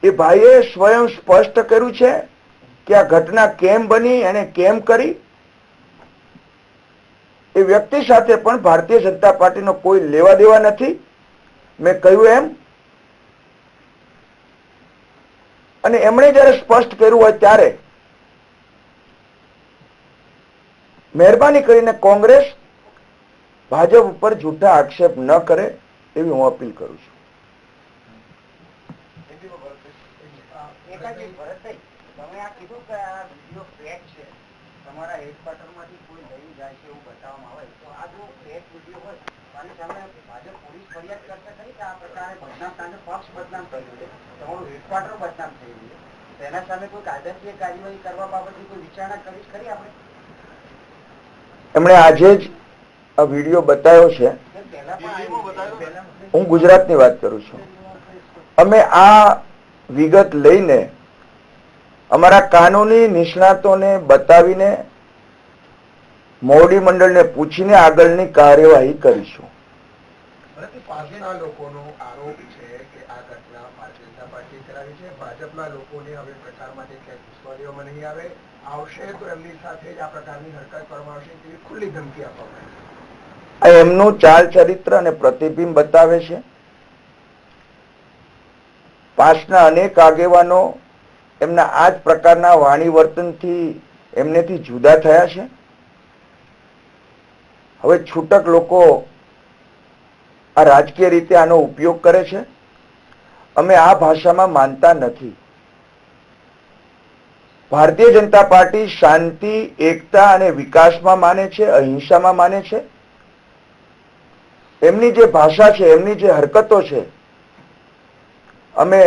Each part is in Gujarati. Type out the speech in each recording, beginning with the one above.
એ ભાઈએ સ્વયં સ્પષ્ટ કર્યું છે કે આ ઘટના કેમ બની, એને કેમ કરી. એ વ્યક્તિ સાથે પણ ભારતીય જનતા પાર્ટીનો કોઈ લેવા દેવા નથી. મેં કહ્યું એમ. અને એમણે જયારે સ્પષ્ટ કર્યું હોય ત્યારે મહેરબાની કરીને કોંગ્રેસ ભાજપ ઉપર જૂઠા આક્ષેપ ન કરે એવી હું અપીલ કરું છું. એમણે આજે જ આ વિડીયો બતાવ્યો છે. હું ગુજરાતની વાત કરું છું. અમે આ વિગત લઈને અમારા કાનૂની નિષ્ણાતોને બતાવીને મોવડી મંડળને પૂછીને આગળની કાર્યવાહી કરીશું. પાસેના લોકોનો આરોપ છે કે આ ઘટના ભારતીય જનતા પાર્ટીએ કરાવી છે. ભાજપના લોકોને હવે પ્રચાર માટે ક્યાંક વિશ્વાસ દેવામાં નહીં આવશે તો એમની સાથે જ આ પ્રકારની હરકત કરવામાં આવશે તેવી ખુલ્લી ધમકી આપવામાં આવી. એમનું ચાલ ચરિત્ર અને પ્રતિબિંબ બતાવે છે. પાસના અનેક આગેવાનો એમના આ જ પ્રકારના વાણી વર્તનથી એમનેથી જુદા થયા છે. હવે છૂટક લોકો આ રાજકીય રીતે આનો ઉપયોગ કરે છે. અમે આ ભાષામાં માનતા નથી. ભારતીય જનતા પાર્ટી શાંતિ, એકતા અને વિકાસમાં માને છે, અહિંસામાં માને છે. એમની જે ભાષા છે, એમની જે હરકતો છે, અમે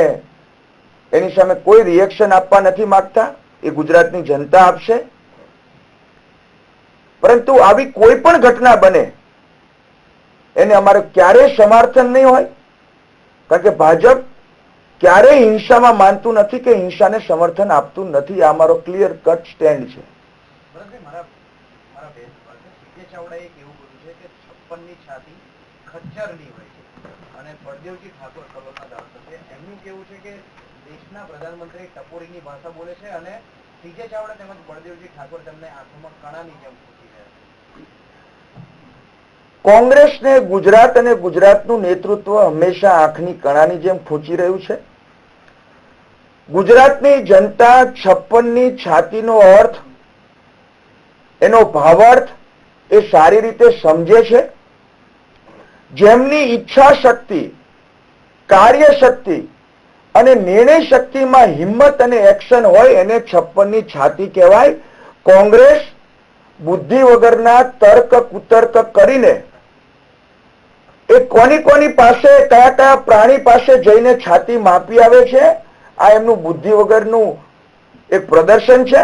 એની સામે કોઈ રિએક્શન આપવા નથી માંગતા. એ ગુજરાતની જનતા આપશે. પરંતુ આવી કોઈ પણ ઘટના બને એને અમારે ક્યારેય સમર્થન નહીં હોય. કારણ કે ભાજપ ક્યારેય હિંસામાં માનતું નથી કે હિંસાને સમર્થન આપતું નથી. આ અમારો ક્લિયર કટ સ્ટેન્ડ છે. પ્રધાનમંત્રી ટપોરીની ભાષા બોલે છે અને સીજે ચાવડા તેમજ બળદેવજી ઠાકોર તેમને આંખોમાં કણાની જેમ પૂછી રહ્યા છે. કોંગ્રેસને ગુજરાત અને ગુજરાતનું નેતૃત્વ હંમેશા આંખની કણાની જેમ ખૂંચી રહ્યું છે. ગુજરાતની જનતા 56ની છાતીનો અર્થ, એનો ભાવાર્થ એ સારી રીતે સમજે છે. જેમની ઈચ્છા શક્તિ, કાર્ય શક્તિ અને નિર્ણય શક્તિમાં હિંમત અને એક્શન હોય એને 56ની છાતી કહેવાય. કોંગ્રેસ બુદ્ધિ વગરના તર્ક કુતર્ક કરીને એ કોની પાસે, કયા કયા પ્રાણી પાસે જઈને છાતી માપી આવે છે. આ એમનું બુદ્ધિ વગરનું એક પ્રદર્શન છે.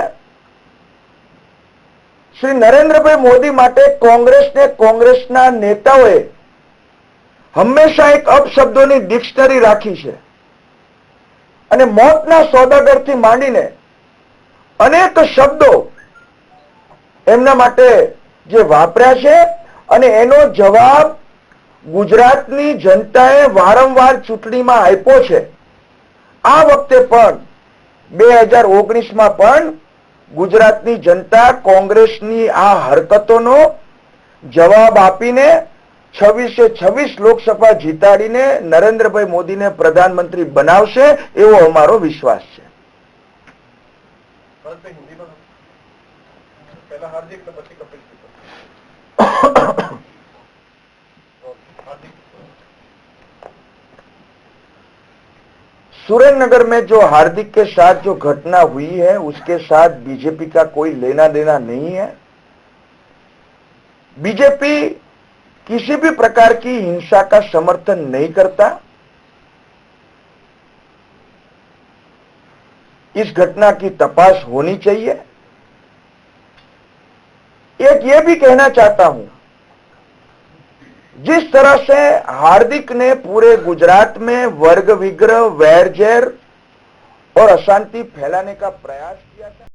શ્રી નરેન્દ્રભાઈ મોદી માટે કોંગ્રેસને, કોંગ્રેસના નેતાઓએ હંમેશા એક અપશબ્દોની ડિક્શનરી રાખી છે અને મોતના સોદાગરથી માંડીને અનેક શબ્દો એમના માટે જે વાપર્યા છે અને એનો જવાબ ગુજરાતની જનતાએ વારંવાર ચૂંટણીમાં આપ્યો છે. આ વખતે પણ 2019માં પણ ગુજરાતની જનતા કોંગ્રેસની આ હરકતોનો જવાબ આપીને 26 લોકસભા જીતાડીને નરેન્દ્રભાઈ મોદીને પ્રધાનમંત્રી બનાવશે એવો અમારો વિશ્વાસ છે. सुरेंद्रनगर में जो हार्दिक के साथ जो घटना हुई है उसके साथ बीजेपी का कोई लेना देना नहीं है. बीजेपी किसी भी प्रकार की हिंसा का समर्थन नहीं करता. इस घटना की तपास होनी चाहिए. एक ये भी कहना चाहता हूं, जिस तरह से हार्दिक ने पूरे गुजरात में वर्ग विग्रह, वैर जैर और अशांति फैलाने का प्रयास किया था,